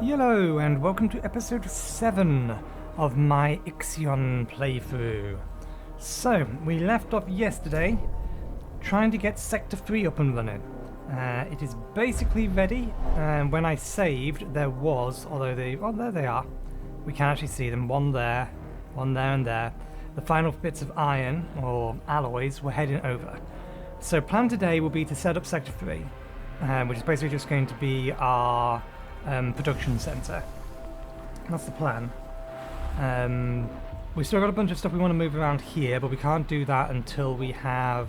Hello and welcome to episode 7 of my IXION playthrough. So, we left off yesterday trying to get Sector 3 up and running. It is basically ready, and when I saved there was, although there they are. We can actually see them, one there and there. The final bits of iron, or alloys, we're heading over. So plan today will be to set up Sector 3, which is basically just going to be our production centre. That's the plan. We've still got a bunch of stuff we want to move around here, but we can't do that until we have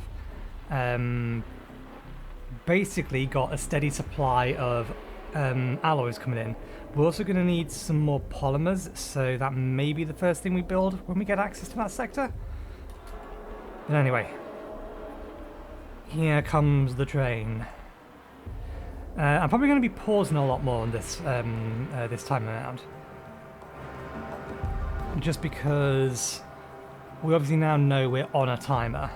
basically got a steady supply of alloys coming in. We're also going to need some more polymers, so that may be the first thing we build when we get access to that sector. But anyway, here comes the train. I'm probably going to be pausing a lot more on this this time around, just because we obviously now know we're on a timer.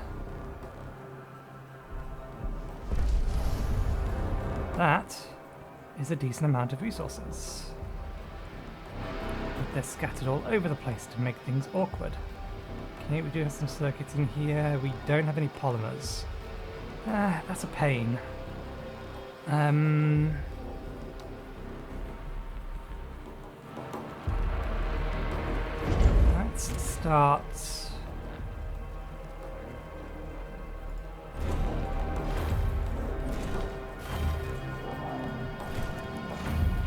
That is a decent amount of resources, but they're scattered all over the place to make things awkward. Okay, we do have some circuits in here. We don't have any polymers. That's a pain. Let's start.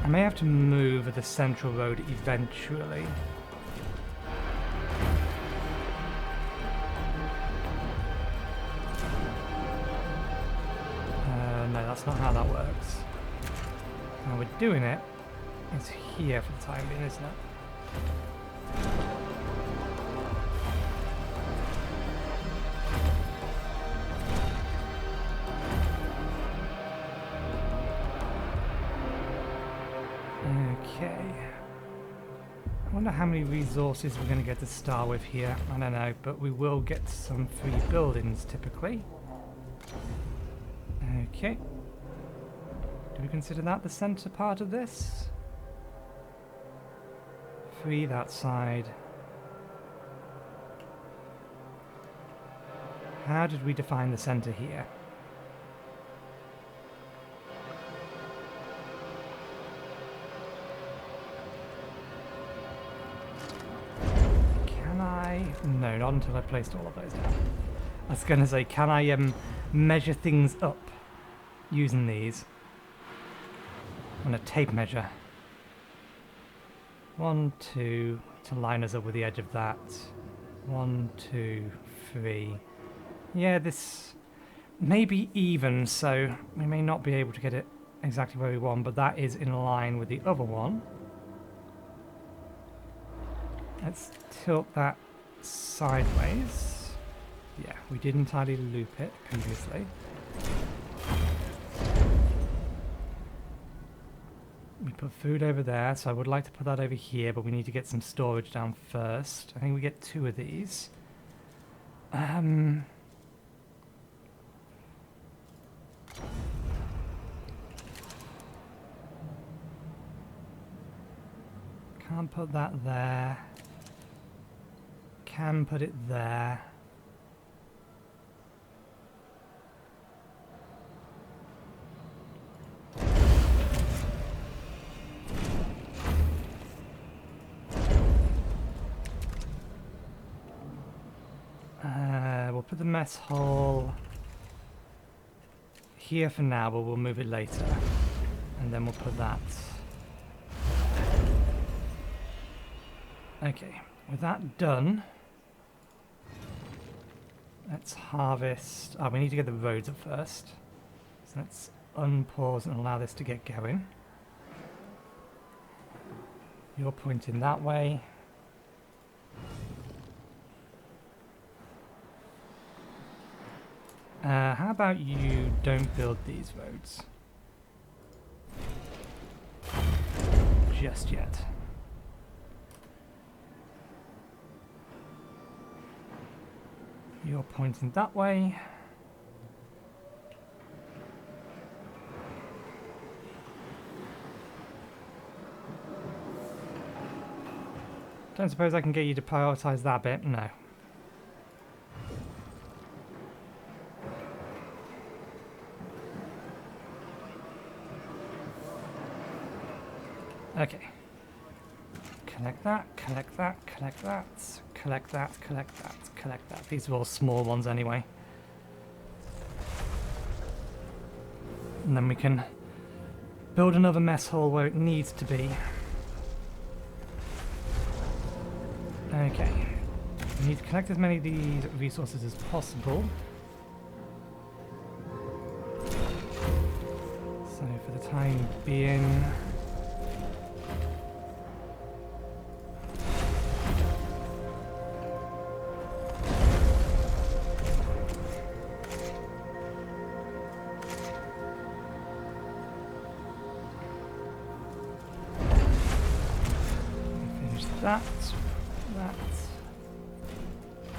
I may have to move the central road eventually. No, that's not how that works. How we're doing it is here for the time being, isn't it? Okay. I wonder how many resources we're going to get to start with here. I don't know, but we will get some free buildings typically. Okay. Do we consider that the centre part of this? Free that side. How did we define the centre here? Can I? No, not until I placed all of those down. I was going to say, can I measure things up using these on a tape measure? 1, 2 to line us up with the edge of that. 1, 2, 3. Yeah, this may be even, so we may not be able to get it exactly where we want, but that is in line with the other one. Let's tilt that sideways. Yeah, we did entirely loop it previously. We put food over there, so I would like to put that over here, but we need to get some storage down first. I think we get 2 of these. Can't put that there. Can put it there. We'll put the mess hall here for now, but we'll move it later. And then we'll put that. Okay, with that done, let's harvest. Oh, we need to get the roads up first. So let's unpause and allow this to get going. You're pointing that way. How about you don't build these roads just yet? You're pointing that way. Don't suppose I can get you to prioritise that bit? No. Okay. Collect that, collect that, collect that, collect that, collect that, collect that. These are all small ones anyway. And then we can build another mess hall where it needs to be. Okay. We need to collect as many of these resources as possible. So for the time being... That, that,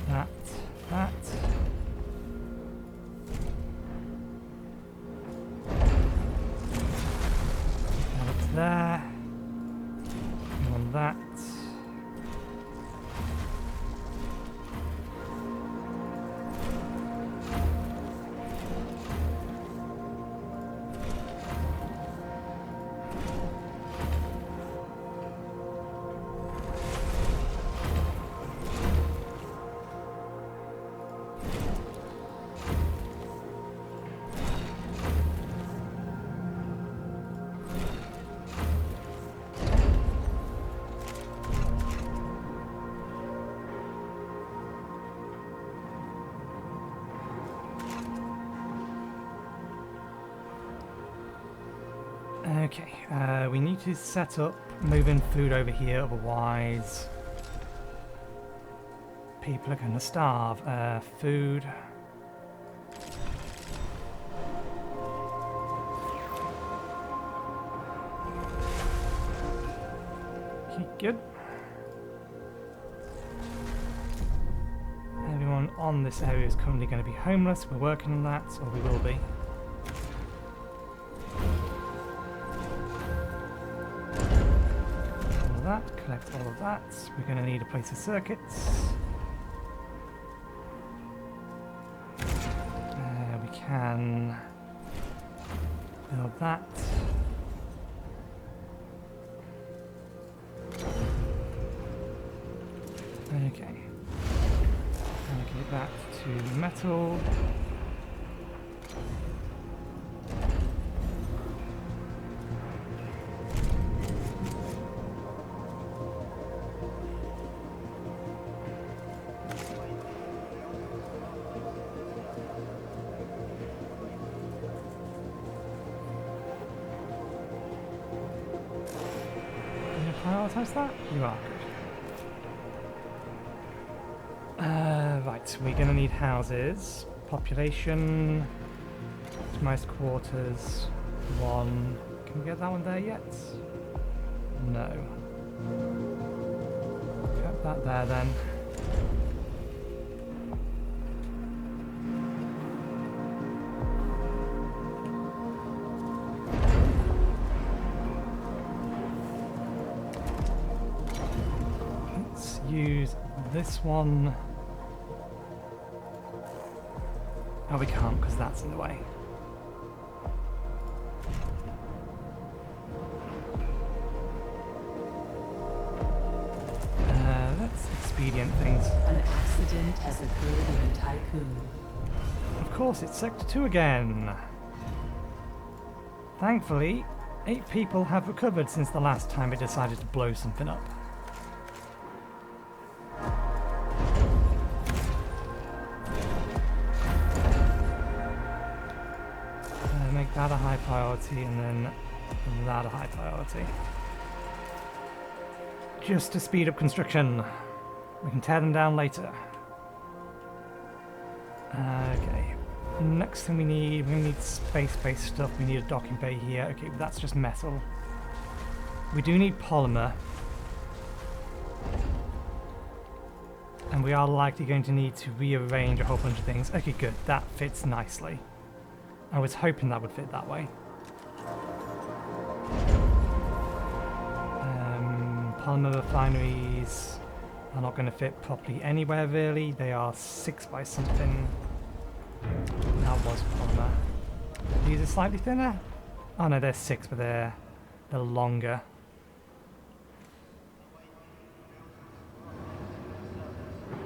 that, that. Up there. On that. Okay, we need to set up moving food over here, otherwise people are going to starve. Food. Okay, good. Everyone on this area is currently going to be homeless. We're working on that, or we will be. Collect all of that. We're going to need a place of circuits. We can build that. Okay. Allocate that to metal. Prioritize that? You are good. Right, we're going to need houses. Population. Optimized quarters. 1. Can we get that one there yet? No. Put that there then. Use this one. Oh, we can't because that's in the way. Let's expedient things. An accident has occurred in Tycoon. Of course, it's Sector 2 again. Thankfully, 8 people have recovered since the last time it decided to blow something up. Make that a high priority and then that a high priority. Just to speed up construction. We can tear them down later. Okay. Next thing we need space-based stuff. We need a docking bay here. Okay, but that's just metal. We do need polymer. And we are likely going to need to rearrange a whole bunch of things. Okay, good. That fits nicely. I was hoping that would fit that way. Polymer refineries. are not going to fit properly anywhere really. They are 6 by something. That was polymer. These are slightly thinner. Oh no, they're 6, but they're longer.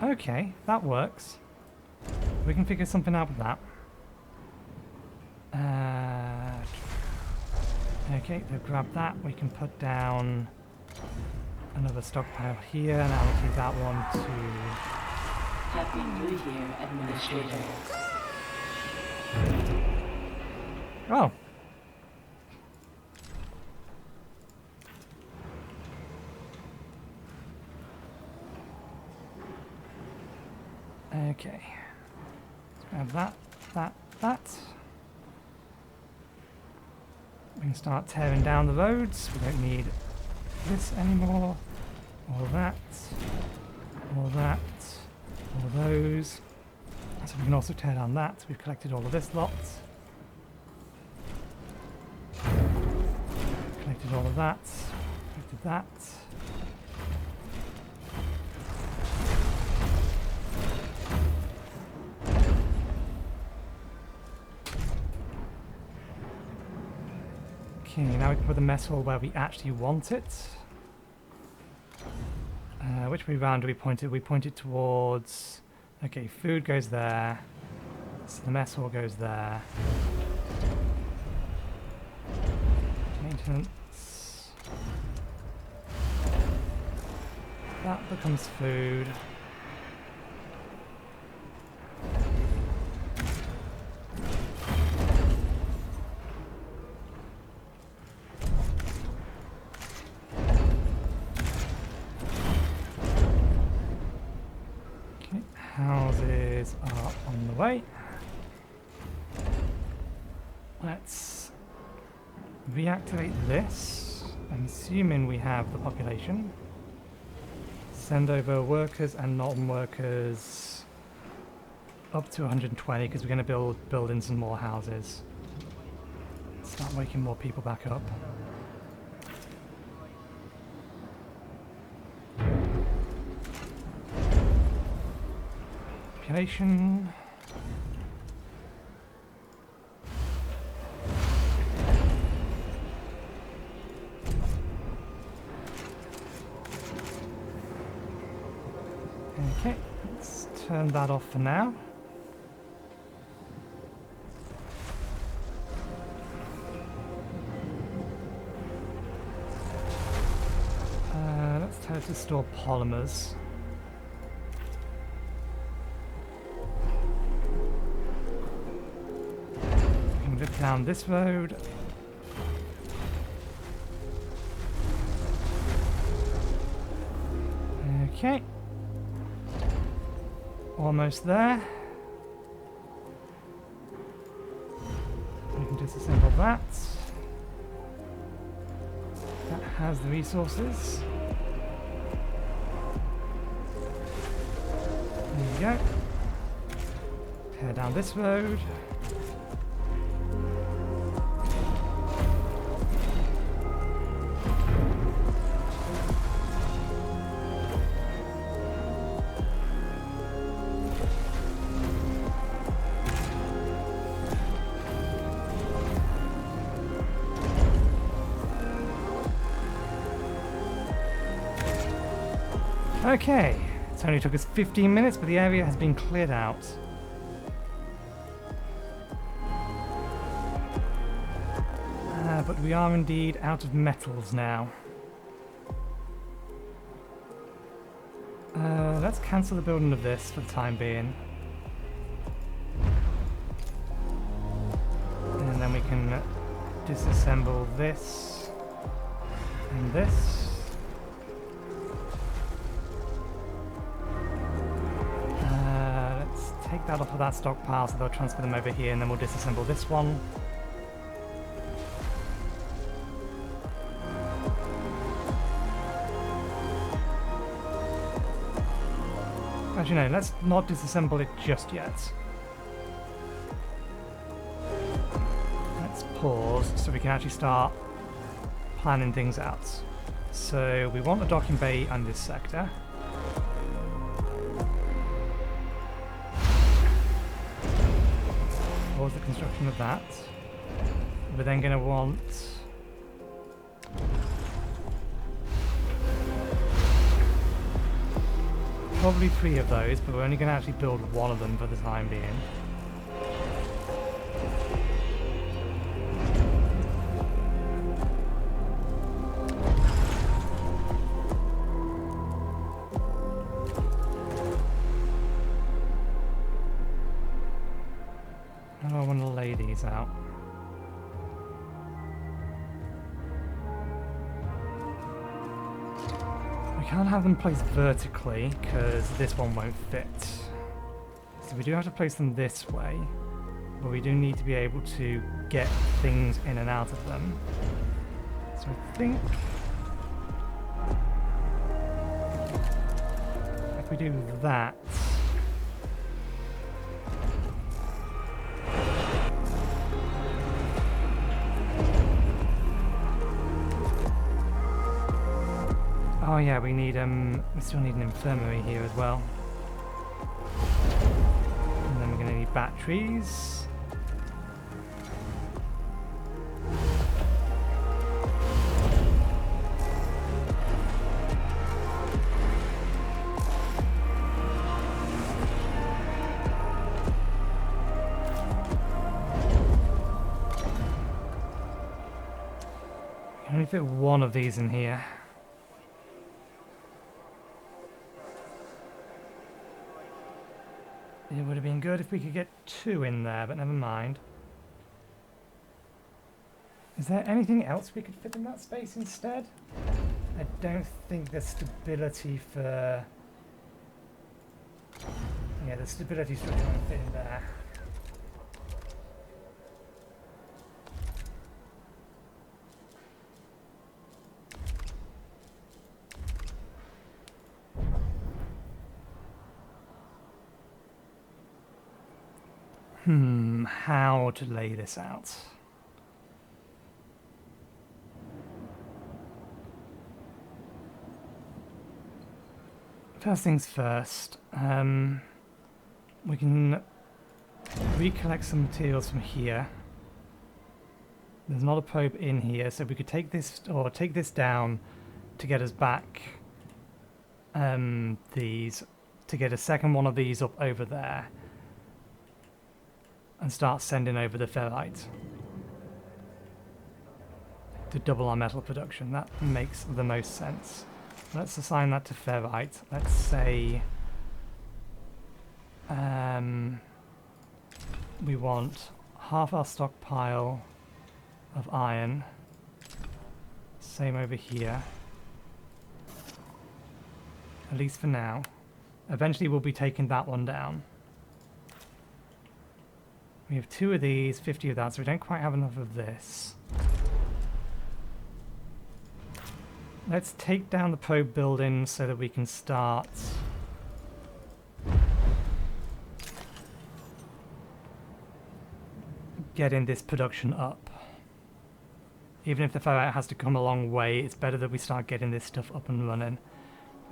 Okay, that works. We can figure something out with that. Okay, so grab that. We can put down another stockpile here and allocate that one to... Happy New Year, Administrator. Oh! Okay. Let's grab that. We can start tearing down the roads. We don't need this anymore. All that. All that. All those. So we can also tear down that. We've collected all of this lot. Collected all of that. Collected that. Okay, now we can put the mess hall where we actually want it. Which way round do we point it? We point it towards... Okay, food goes there. So the mess hall goes there. Maintenance. That becomes food. Houses are on the way. Let's reactivate this. I'm assuming we have the population. Send over workers and non-workers up to 120 because we're going to build in some more houses. Start waking more people back up. Population. Okay, let's turn that off for now. Let's tell it to store polymers. Down this road. Okay. Almost there. We can disassemble that. That has the resources. There we go. Tear down this road. Okay, it only took us 15 minutes, but the area has been cleared out. But we are indeed out of metals now. Let's cancel the building of this for the time being. And then we can disassemble this and this. Take that off of that stockpile so they'll transfer them over here and then we'll disassemble this one. Actually no, let's not disassemble it just yet. Let's pause so we can actually start planning things out. So we want a docking bay on this sector. towards the construction of that. We're then going to want probably 3 of those, but we're only going to actually build 1 of them for the time being. How do I want to lay these out? We can't have them placed vertically because this one won't fit. So we do have to place them this way, but we do need to be able to get things in and out of them. So I think if we do that, oh yeah, we still need an infirmary here as well. And then we're going to need batteries. We can only fit 1 of these in here. It would have been good if we could get 2 in there, but never mind. Is there anything else we could fit in that space instead? I don't think there's stability for... yeah, the stability structure won't fit in there. How to lay this out? First things first, we can recollect some materials from here. There's not a probe in here, so we could take this down to get us back these, to get a second one of these up over there. And start sending over the ferrite to double our metal production. That makes the most sense. Let's assign that to ferrite. Let's say we want half our stockpile of iron. Same over here. At least for now. Eventually we'll be taking that one down. We have 2 of these, 50 of that, so we don't quite have enough of this. Let's take down the probe building so that we can start getting this production up. Even if the ferrite has to come a long way, it's better that we start getting this stuff up and running.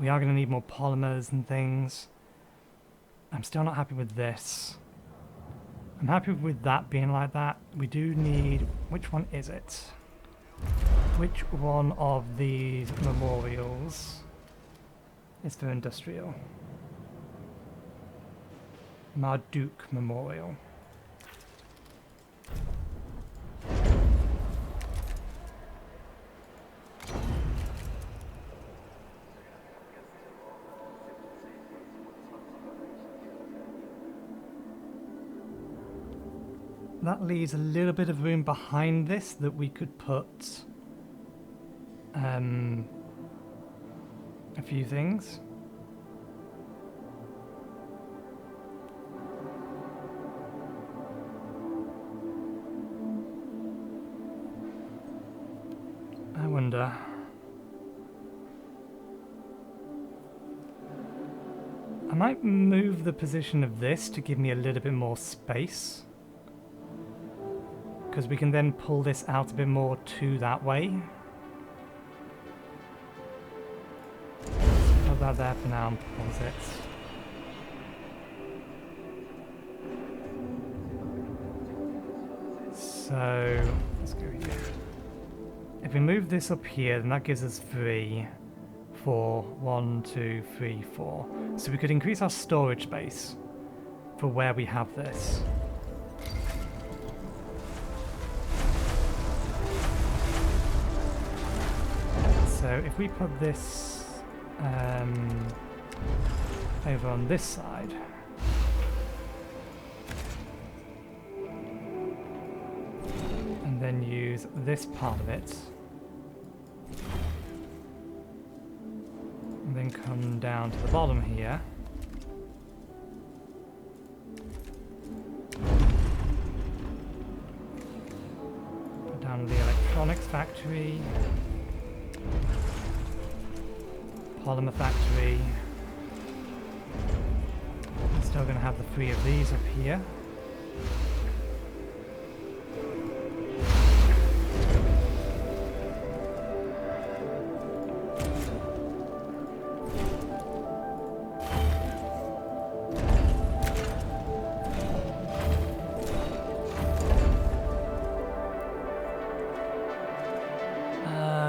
We are going to need more polymers and things. I'm still not happy with this. I'm happy with that being like that. We do need... which one is it? Which one of these memorials is for industrial? Marduk Memorial. That leaves a little bit of room behind this that we could put a few things. I wonder. I might move the position of this to give me a little bit more space. Because we can then pull this out a bit more to that way. Put that there for now and pause it. So let's go here. If we move this up here, then that gives us 3, 4, 1, 2, 3, 4. So we could increase our storage space for where we have this. So if we put this over on this side, and then use this part of it, and then come down to the bottom here, put down the electronics factory, polymer factory. We're still going to have the 3 of these up here.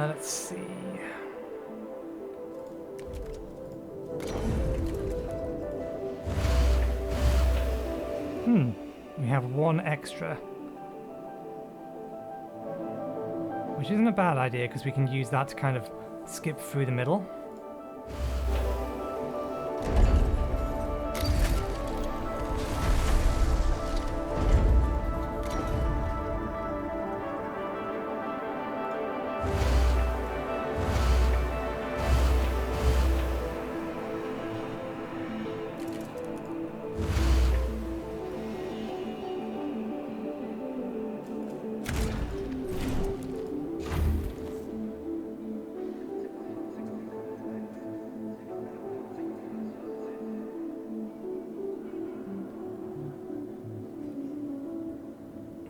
Let's see. We have 1 extra. Which isn't a bad idea because we can use that to kind of skip through the middle.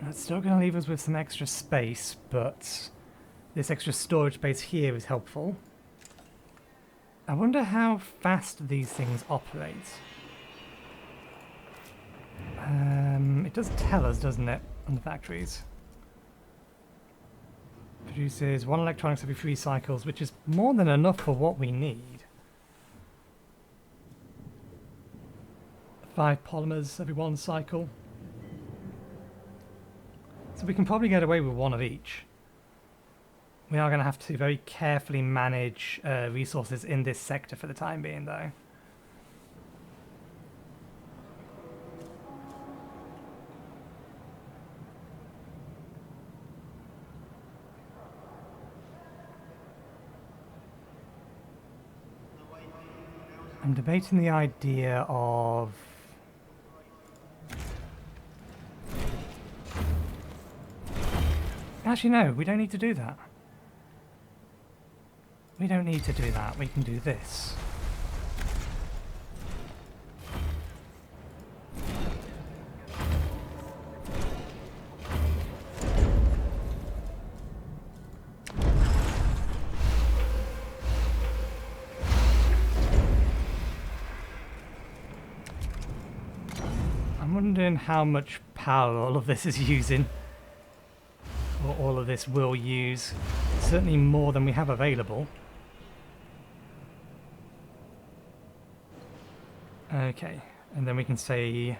That's still going to leave us with some extra space, but this extra storage space here is helpful. I wonder how fast these things operate. It does tell us, doesn't it, on the factories? Produces 1 electronics every 3 cycles, which is more than enough for what we need. 5 polymers every 1 cycle. So we can probably get away with 1 of each. We are going to have to very carefully manage resources in this sector for the time being, though. I'm debating the idea of... Actually, no, we don't need to do that. We don't need to do that. We can do this. I'm wondering how much power all of this is using. Or all of this will use. Certainly more than we have available. Okay, and then we can say,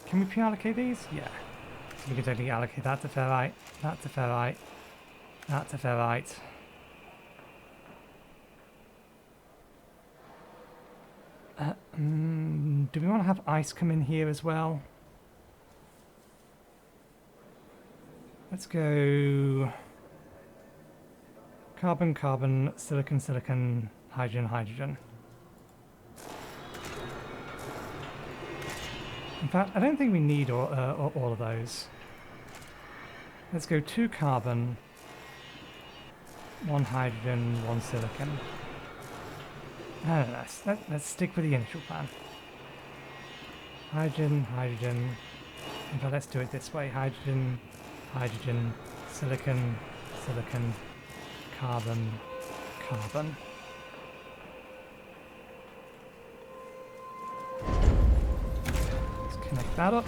can we pre-allocate these? Yeah. So we can totally allocate that to ferrite, that to ferrite, that to ferrite. Do we want to have ice come in here as well? Let's go carbon, carbon, silicon, silicon, hydrogen, hydrogen. In fact, I don't think we need all of those. Let's go 2 carbon, 1 hydrogen, 1 silicon. No, let's stick with the initial plan. Hydrogen, hydrogen. In fact, let's do it this way. Hydrogen, hydrogen, silicon, silicon, carbon, carbon. Let's connect that up.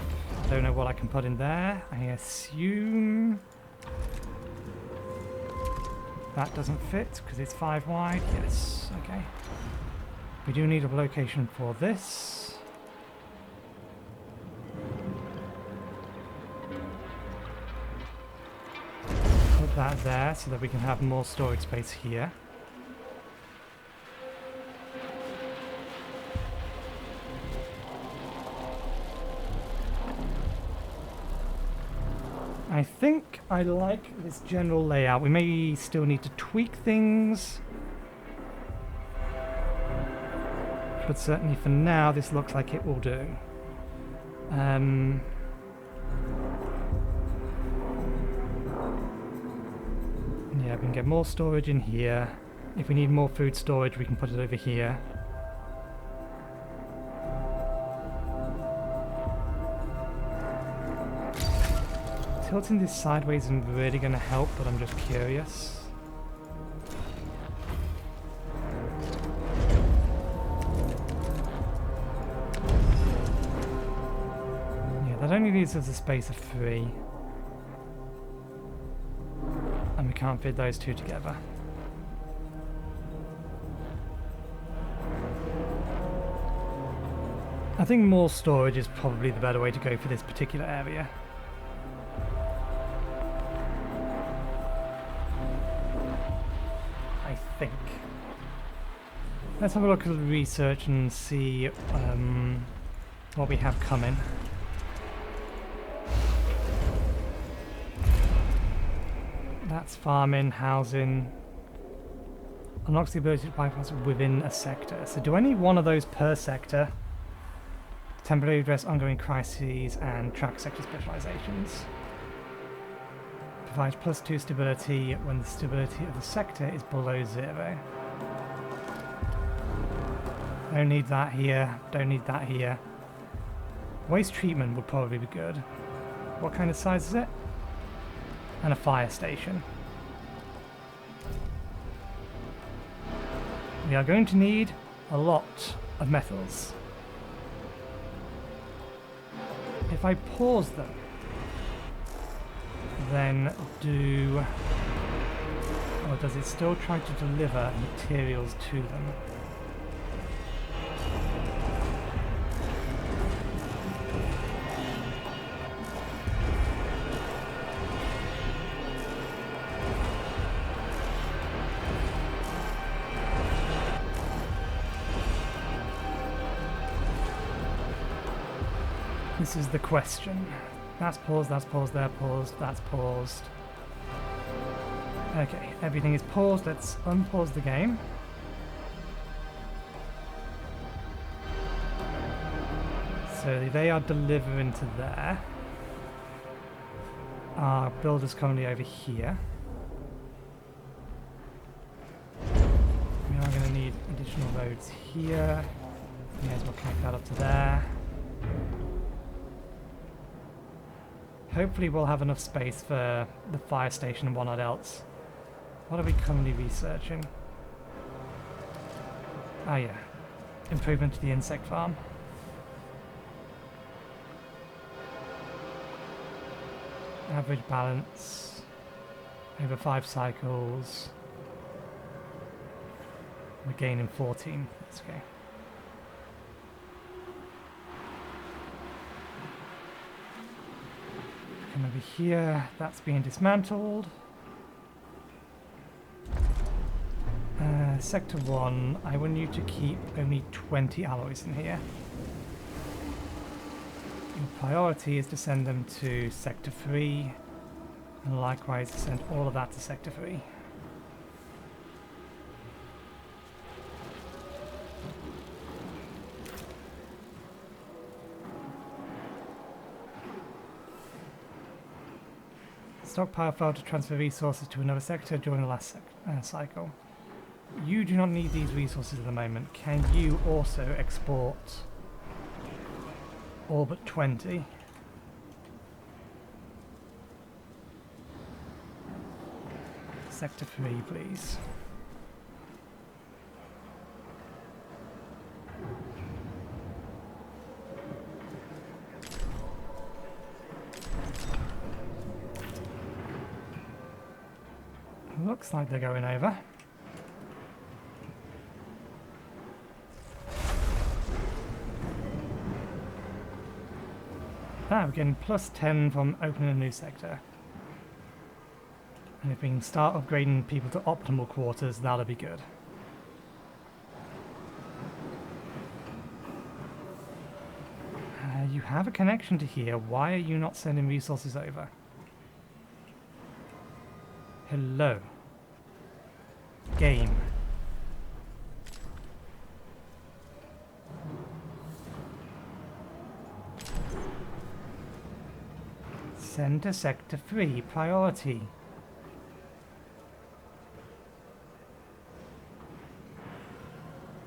Don't know what I can put in there. I assume that doesn't fit because it's 5 wide. Yes, okay. We do need a location for this. Put that there so that we can have more storage space here. I think I like this general layout. We may still need to tweak things, but certainly for now this looks like it will do. Yeah, we can get more storage in here. If we need more food storage, we can put it over here. Tilting this sideways isn't really going to help, but I'm just curious. Yeah, that only leaves us a space of 3. And we can't fit those two together. I think more storage is probably the better way to go for this particular area. I think. Let's have a look at the research and see what we have coming. That's farming, housing. Unlocks the ability to bypass within a sector. So do I need one of those per sector? Temporarily address ongoing crises and track sector specializations. Provides +2 stability when the stability of the sector is below 0. Don't need that here. Don't need that here. Waste treatment would probably be good. What kind of size is it? And a fire station. We are going to need a lot of metals. If I pause them, then or does it still try to deliver materials to them? This is the question. That's paused, there paused, that's paused. Okay, everything is paused. Let's unpause the game. So they are delivering to there. Our builder's currently over here. We are going to need additional roads here. May as well connect that up to there. Hopefully we'll have enough space for the fire station and whatnot else. What are we currently researching? Ah yeah, improvement to the insect farm. Average balance, over 5 cycles. We're gaining 14, that's okay. Come over here, that's being dismantled. Sector 1, I want you to keep only 20 alloys in here. Your priority is to send them to Sector 3, and likewise send all of that to Sector 3. Stockpile failed to transfer resources to another sector during the last cycle. You do not need these resources at the moment. Can you also export all but 20? Sector 3, please. Looks like they're going over. Ah, we're getting +10 from opening a new sector. And if we can start upgrading people to optimal quarters, that'll be good. You have a connection to here. Why are you not sending resources over? Hello. Game. Send to Sector 3. Priority.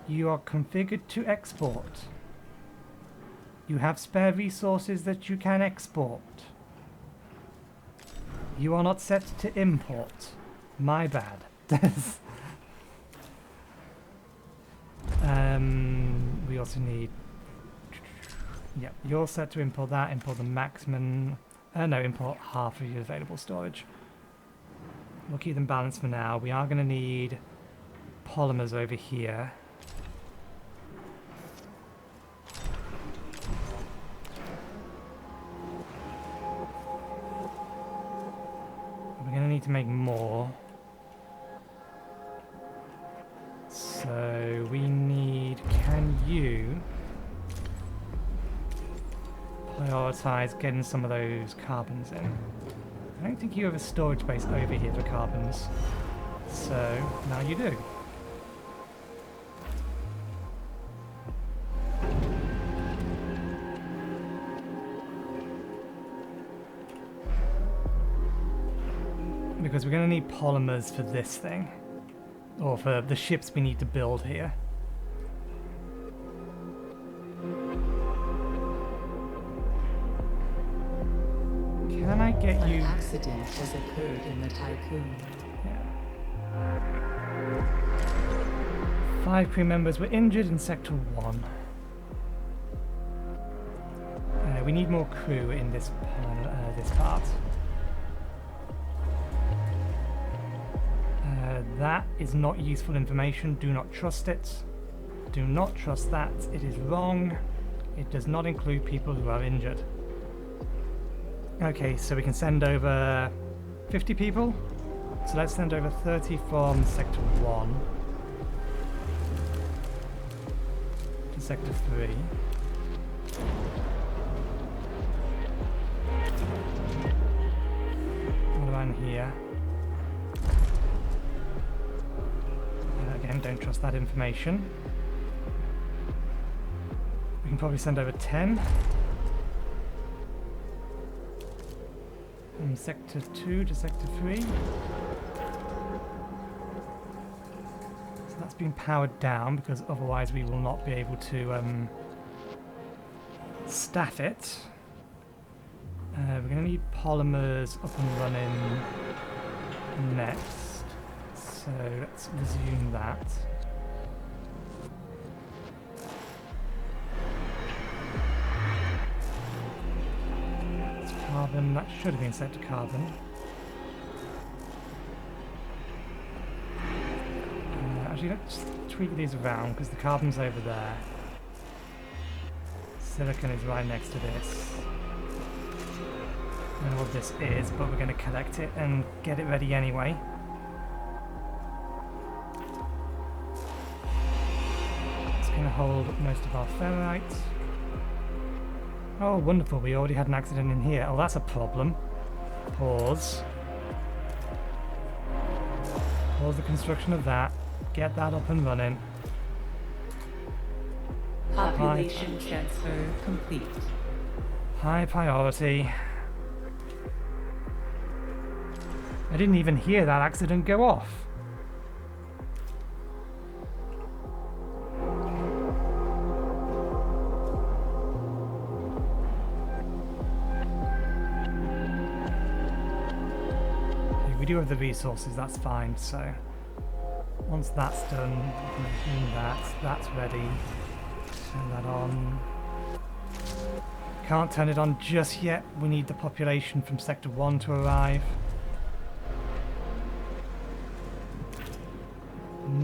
You are configured to export. You have spare resources that you can export. You are not set to import. My bad. We also need... Yep, you're set to import that. Import the maximum... no, import half of your available storage. We'll keep them balanced for now. We are going to need polymers over here. We're going to need to make more. So we need... Can you prioritize getting some of those carbons in? I don't think you have a storage space over here for carbons. So now you do. Because we're going to need polymers for this thing. Or for the ships we need to build here. Can I get you... An accident has occurred in the Tycoon. Yeah. 5 crew members were injured in Sector 1. We need more crew in this part. That is not useful information. Do not trust it. Do not trust that. It is wrong. It does not include people who are injured. Okay, so we can send over 50 people. So let's send over 30 from Sector 1 to Sector 3. What about in here? Again, don't trust that information. We can probably send over 10. From Sector 2 to Sector 3. So that's been powered down because otherwise we will not be able to staff it. We're going to need polymers up and running next. So let's resume that. It's carbon, that should have been set to carbon. Actually, let's tweak these around because the carbon's over there. Silicon is right next to this. I don't know what this is, but we're going to collect it and get it ready anyway. Going to hold most of our ferrite. Oh, wonderful. We already had an accident in here. Oh, that's a problem. Pause. Pause the construction of that. Get that up and running. Population transfer complete. High priority. I didn't even hear that accident go off. We do have the resources, that's fine, so once that's done, we can do that. That's ready. Turn that on. Can't turn it on just yet. We need the population from Sector 1 to arrive.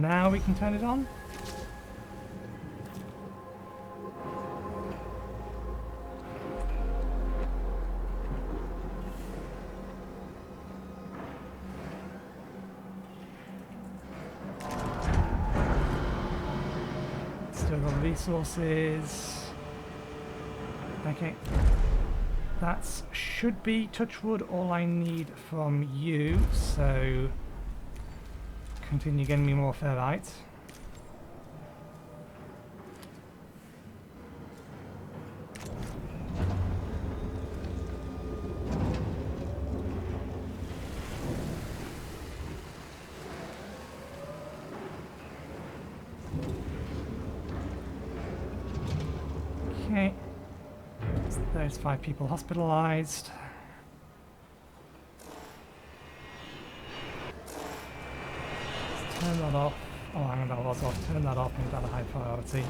now we can turn it on. Still got resources. Okay. That should be, touch wood, all I need from you, so continue getting me more ferrite. Okay. So there's 5 people hospitalized. Let's turn that off. Oh, hang on, that was off. Turn that off, make that a high priority.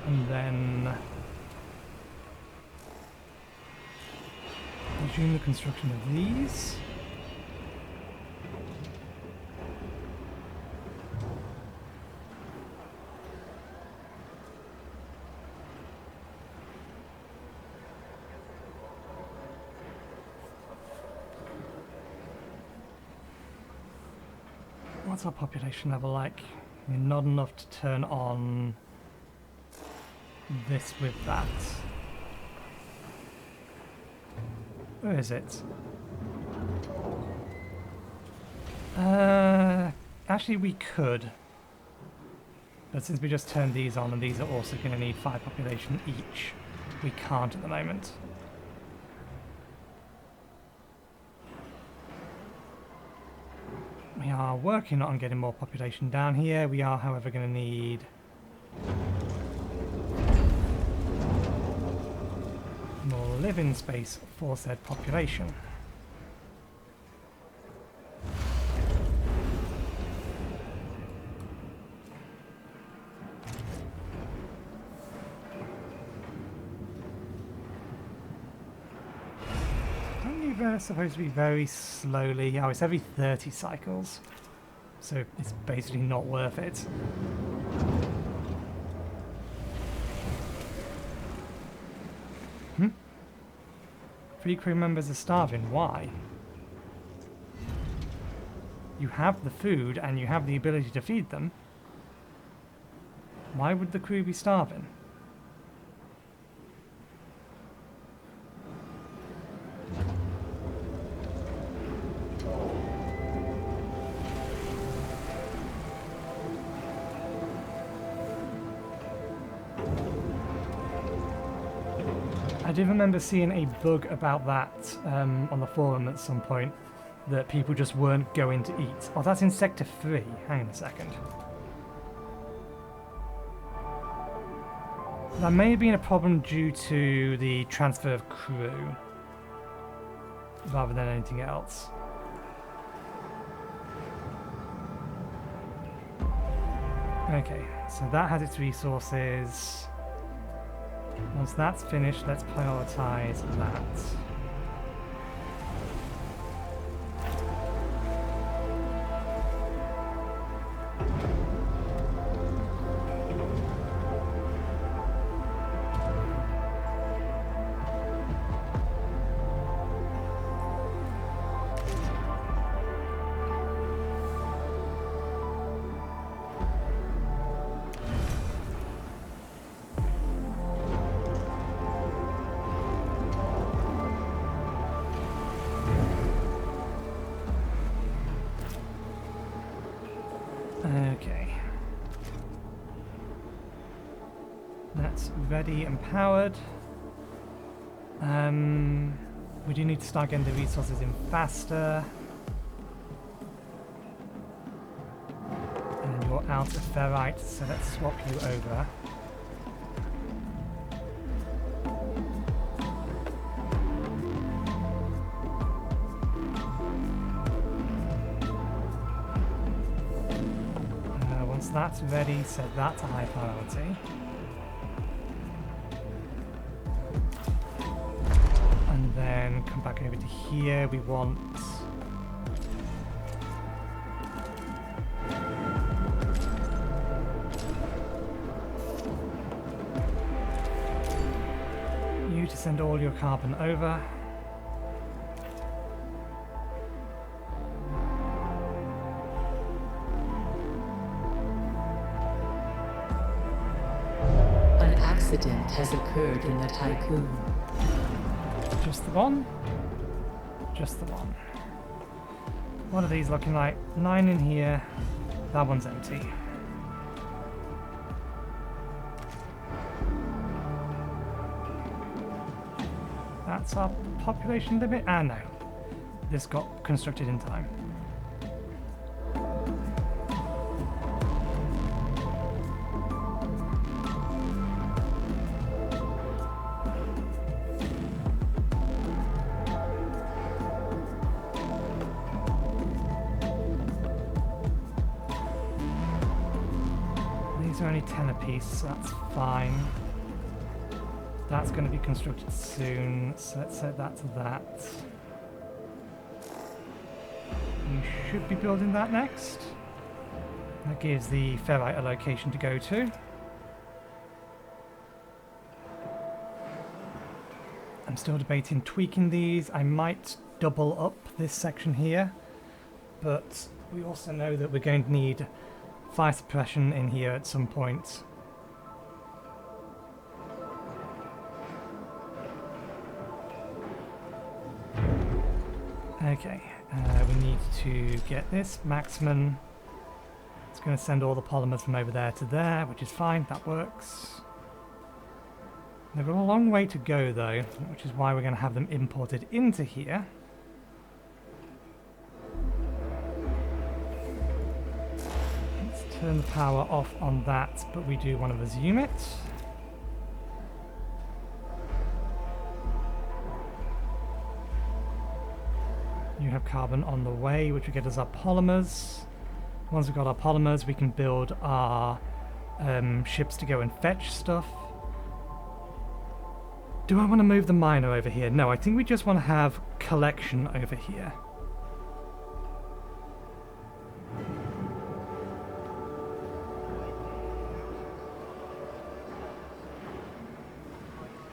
And then resume the construction of these. What's our population level like? Not enough to turn on this with that. Where is it? Actually we could. But since we just turned these on and these are also going to need 5 population each, we can't at the moment. We are working on getting more population down here. We are, however, going to need more living space for said population. Supposed to be very slowly. Oh, it's every 30 cycles, so it's basically not worth it. Hmm? 3 crew members are starving. Why? You have the food and you have the ability to feed them. Why would the crew be starving? I do remember seeing a bug about that on the forum at some point, that people just weren't going to eat. Oh, that's in Sector 3. Hang on a second. That may have been a problem due to the transfer of crew, rather than anything else. Okay, so that has its resources. Once that's finished, let's prioritize that. Okay. That's ready and powered. We do need to start getting the resources in faster. And you're out of ferrite, so let's swap you over. Once that's ready, set that to high priority. And then come back over to here. We want send all your carbon over. An accident has occurred in the tycoon. Just the one? Just the one. What are these looking like? 9 in here. That one's empty. That's our population limit? Ah, no. This got constructed in time. These are only 10 apiece, so that's fine. That's going to be constructed soon, so let's set that to that. You should be building that next. That gives the ferrite a location to go to. I'm still debating tweaking these. I might double up this section here, but we also know that we're going to need fire suppression in here at some point. Okay, we need to get this maximum. It's going to send all the polymers from over there to there, which is fine, that works. They've got a long way to go though, which is why we're going to have them imported into here. Let's turn the power off on that, but we do want to resume it. You have carbon on the way, which we get as our polymers. Once we've got our polymers, we can build our ships to go and fetch stuff. Do I want to move the miner over here? No, I think we just want to have collection over here.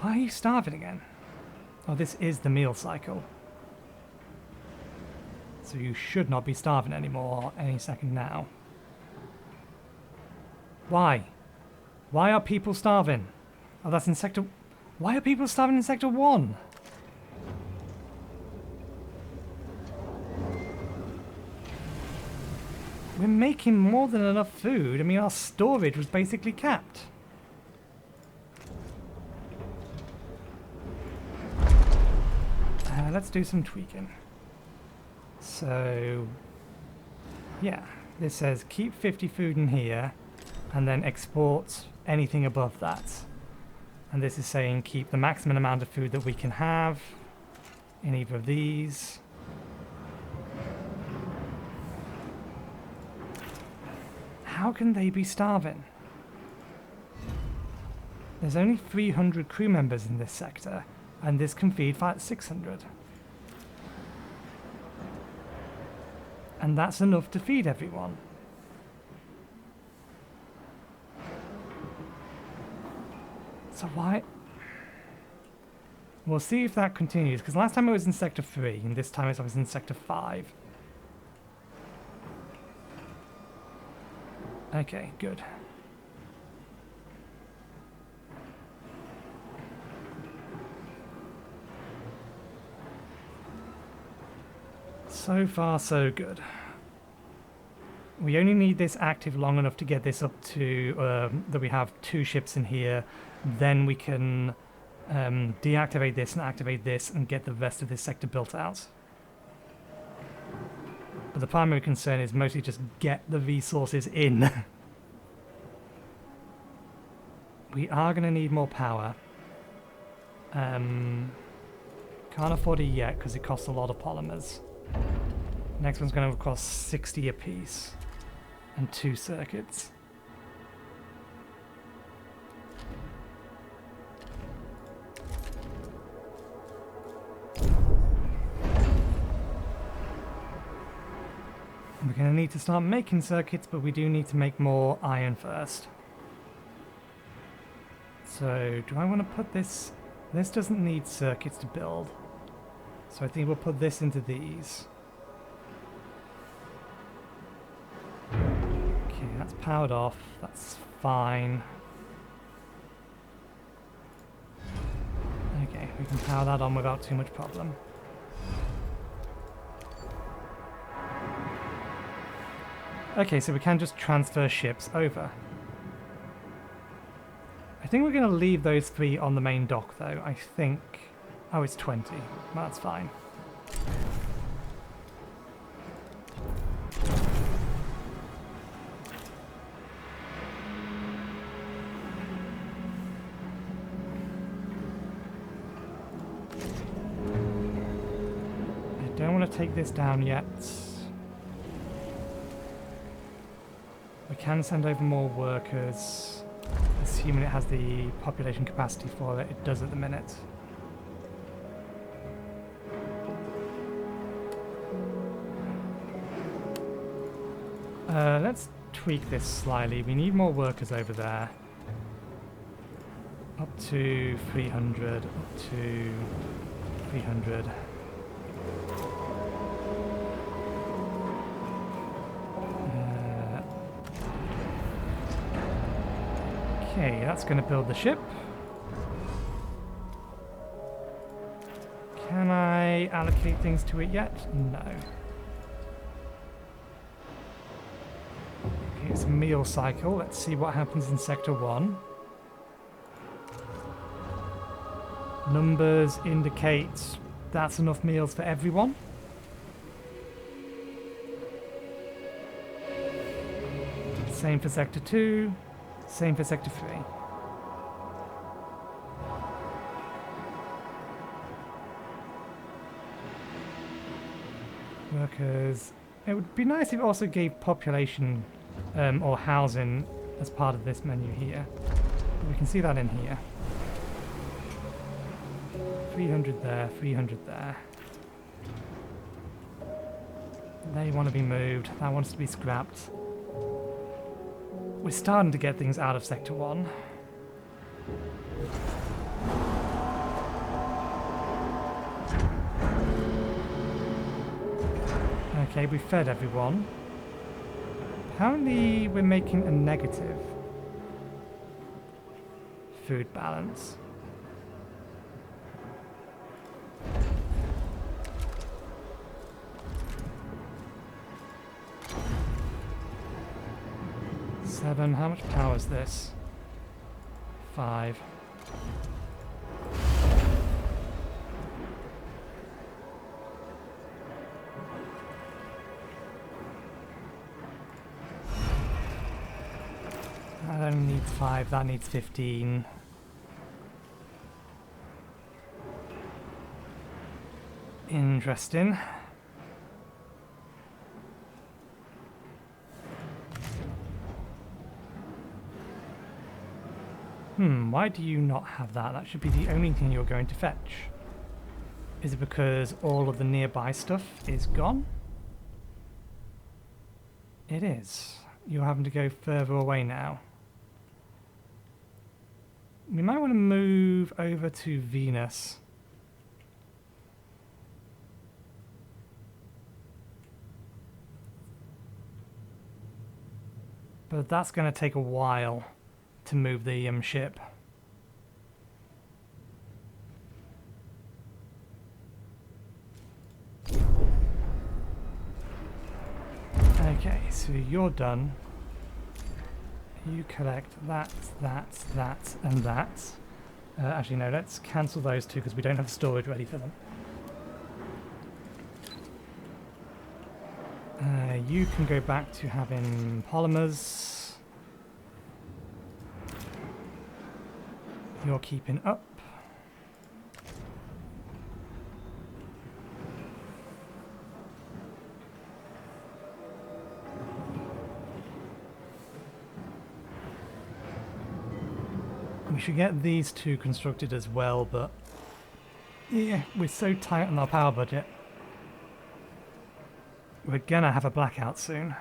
Why are you starving again? Oh, this is the meal cycle. So you should not be starving anymore any second now. Why? Why are people starving? Oh, that's in sector... Why are people starving in sector 1? We're making more than enough food. I mean, our storage was basically capped. Let's do some tweaking. So, yeah, this says keep 50 food in here and then export anything above that. And this is saying keep the maximum amount of food that we can have in either of these. How can they be starving? There's only 300 crew members in this sector, and this can feed 600. And that's enough to feed everyone. So why? We'll see if that continues, because last time I was in Sector 3, and this time I was in Sector 5. Okay, good. So far, so good. We only need this active long enough to get this up to that we have 2 ships in here. Then we can deactivate this and activate this and get the rest of this sector built out. But the primary concern is mostly just get the resources in. We are going to need more power. Can't afford it yet because it costs a lot of polymers. Next one's going to cost 60 apiece and 2 circuits. We're going to need to start making circuits, but we do need to make more iron first. So, do I want to put this This doesn't need circuits to build. So I think we'll put this into these. Okay, that's powered off. That's fine. Okay, we can power that on without too much problem. Okay, so we can just transfer ships over. I think we're going to leave those 3 on the main dock, though. I think... Oh, it's 20. That's fine. I don't want to take this down yet. We can send over more workers, assuming it has the population capacity for it. It does at the minute. Let's tweak this slightly. We need more workers over there. Up to 300, up to 300. Okay, that's going to build the ship. Can I allocate things to it yet? No. Okay, it's a meal cycle. Let's see what happens in Sector 1. Numbers indicate that's enough meals for everyone. Same for Sector 2. Same for Sector 3. Workers. It would be nice if it also gave population or housing as part of this menu here. But we can see that in here. 300 there, 300 there. They want to be moved. That wants to be scrapped. We're starting to get things out of Sector 1. Okay, we fed everyone. Apparently we're making a negative food balance. How much power is this? 5. That only needs 5, that needs 15. Interesting. Why do you not have that? That should be the only thing you're going to fetch. Is it because all of the nearby stuff is gone? It is. You're having to go further away now. We might want to move over to Venus. But that's going to take a while to move the ship. Okay, so you're done. You collect that, and that. Actually, no, let's cancel those two because we don't have storage ready for them. You can go back to having polymers. You're keeping up. We should get these two constructed as well, but yeah, we're so tight on our power budget. We're gonna have a blackout soon.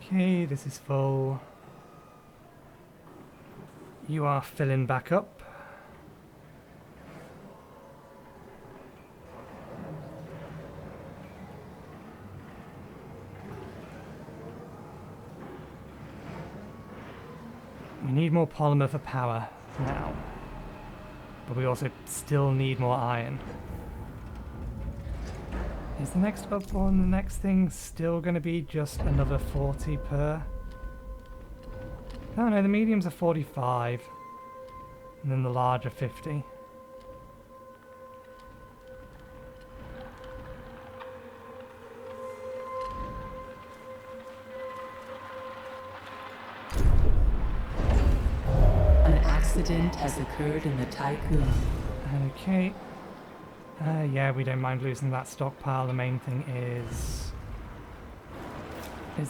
Okay, this is full. You are filling back up. We need more polymer for power now, but we also still need more iron. Is the next up on the next thing still going to be just another 40 per? Oh no, the mediums are 45, and then the large are 50. An accident has occurred in the tycoon. Okay. Yeah, we don't mind losing that stockpile. The main thing is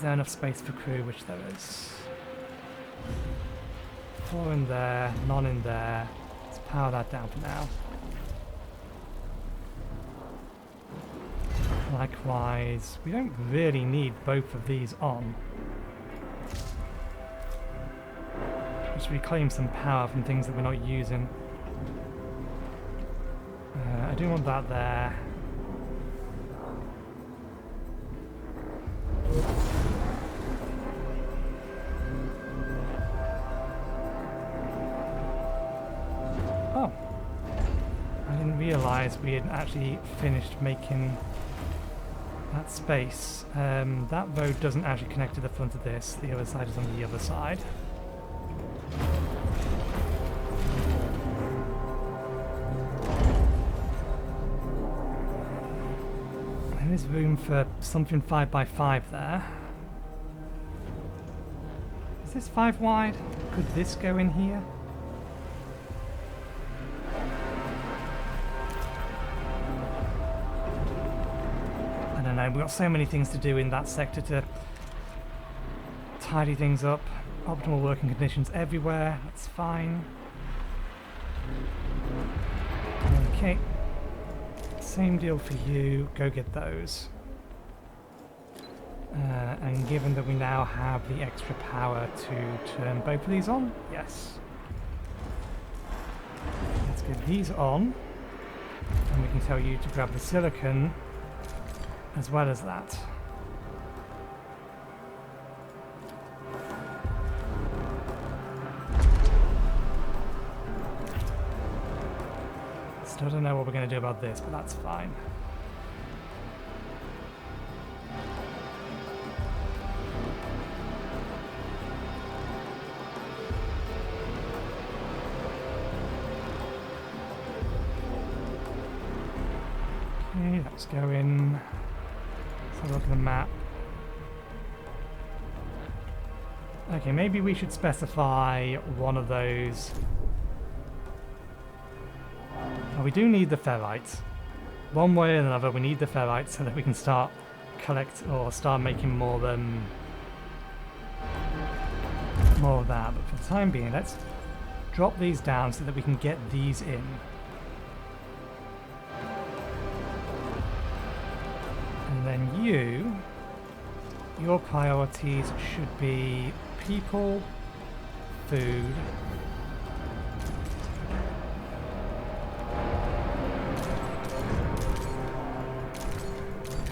there enough space for crew, which there is. 4 in there, none in there. Let's power that down for now. Likewise, we don't really need both of these on. Just reclaim some power from things that we're not using. I do want that there. Oh, I didn't realise we had actually finished making that space. That road doesn't actually connect to the front of this. The other side is on the other side. There's room for something 5x5 there. Is this 5 wide? Could this go in here? I don't know, we've got so many things to do in that sector to tidy things up. Optimal working conditions everywhere, that's fine. Okay. Same deal for you, go get those. And given that we now have the extra power to turn both of these on, yes. Let's get these on, and we can tell you to grab the silicon as well as that. Still don't know what we're going to do about this, but that's fine. Okay, let's go in. Let's have a look at the map. Okay, maybe we should specify one of those. We do need the ferrites. One way or another, we need the ferrites so that we can start start making more of that. But for the time being, let's drop these down so that we can get these in. And then your priorities should be people, food,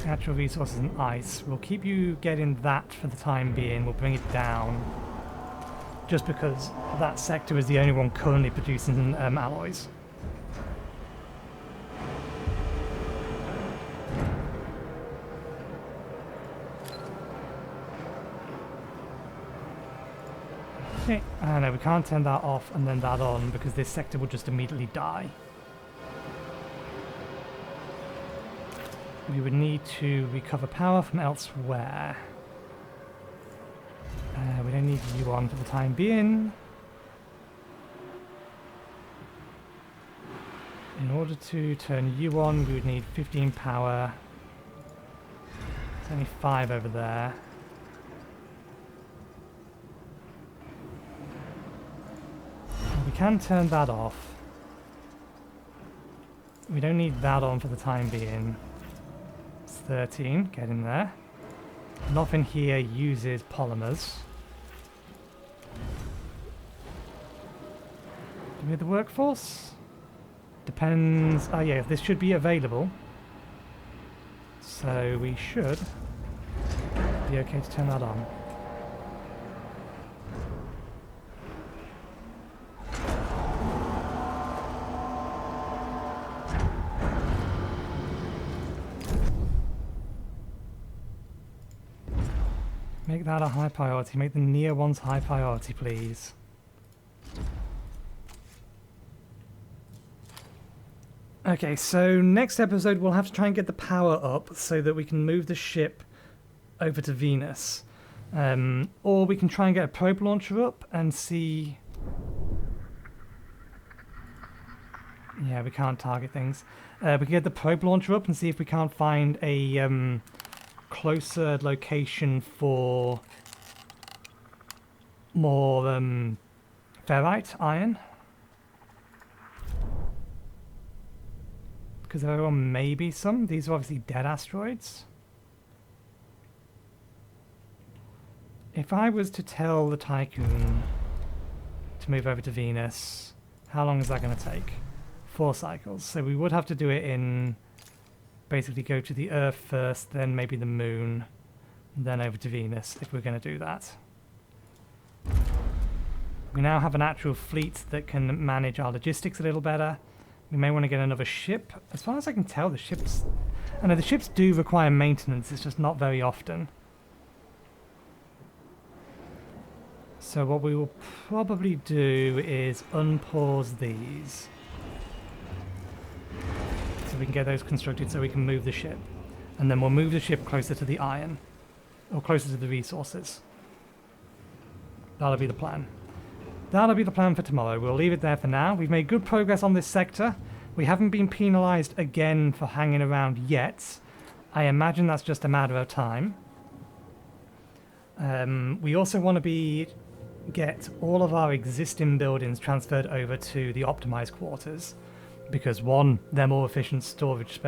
natural resources and ice. We'll keep you getting that for the time being. We'll bring it down just because that sector is the only one currently producing alloys. Okay, no, we can't turn that off and then that on because this sector will just immediately die. We would need to recover power from elsewhere. We don't need you on for the time being. In order to turn you on, we would need 15 power. There's only 5 over there. We can turn that off. We don't need that on for the time being. 13, get in there. Nothing here uses polymers. Do we have the workforce? Depends. Oh yeah, this should be available. So we should be okay to turn that on. Make that a high priority. Make the near ones high priority, please. Okay, so next episode we'll have to try and get the power up so that we can move the ship over to Venus. Or we can try and get a probe launcher up and see... Yeah, we can't target things. We can get the probe launcher up and see if we can't find a closer location for more ferrite, iron. Because there are maybe some. These are obviously dead asteroids. If I was to tell the Tycoon to move over to Venus, how long is that going to take? 4 cycles. So we would have to do it in... basically go to the Earth first, then maybe the Moon, then over to Venus, if we're going to do that. We now have an actual fleet that can manage our logistics a little better. We may want to get another ship. As far as I can tell, the ships... I know the ships do require maintenance, it's just not very often. So what we will probably do is unpause these. So we can get those constructed so we can move the ship. And then we'll move the ship closer to the iron. Or closer to the resources. That'll be the plan. That'll be the plan for tomorrow. We'll leave it there for now. We've made good progress on this sector. We haven't been penalised again for hanging around yet. I imagine that's just a matter of time. We also want to get all of our existing buildings transferred over to the optimised quarters. Because one, they're more efficient storage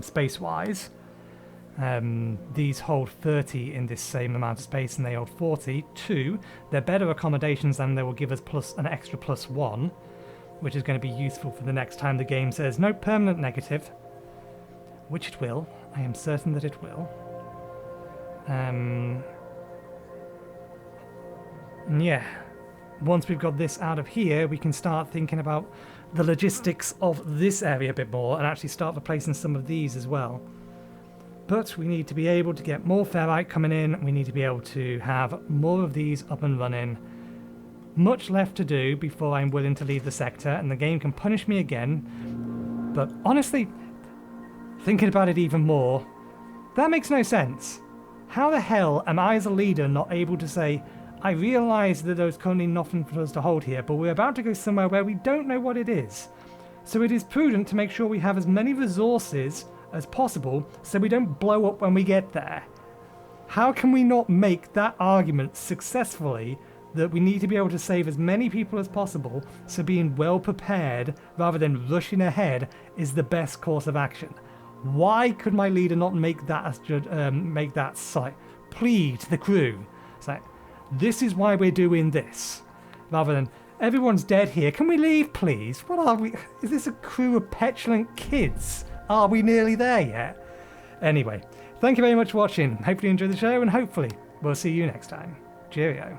space-wise. These hold 30 in this same amount of space and they hold 40. 2, they're better accommodations and they will give us an extra +1, which is going to be useful for the next time the game says no permanent negative. Which it will. I am certain that it will. Yeah. Once we've got this out of here, we can start thinking about the logistics of this area a bit more and actually start replacing some of these as well. But we need to be able to get more ferrite coming in. We need to be able to have more of these up and running. Much left to do before I'm willing to leave the sector and the game can punish me again. But honestly, thinking about it even more, that makes no sense. How the hell am I as a leader not able to say, I realise that there's currently nothing for us to hold here, but we're about to go somewhere where we don't know what it is. So it is prudent to make sure we have as many resources as possible so we don't blow up when we get there. How can we not make that argument successfully that we need to be able to save as many people as possible, so being well prepared rather than rushing ahead is the best course of action? Why could my leader not make that plead to the crew? It's like, this is why we're doing this, rather than everyone's dead here, can we leave please? What are we? Is this a crew of petulant kids? Are we nearly there yet? Anyway, thank you very much for watching. Hopefully you enjoyed the show and hopefully we'll see you next time. Cheerio.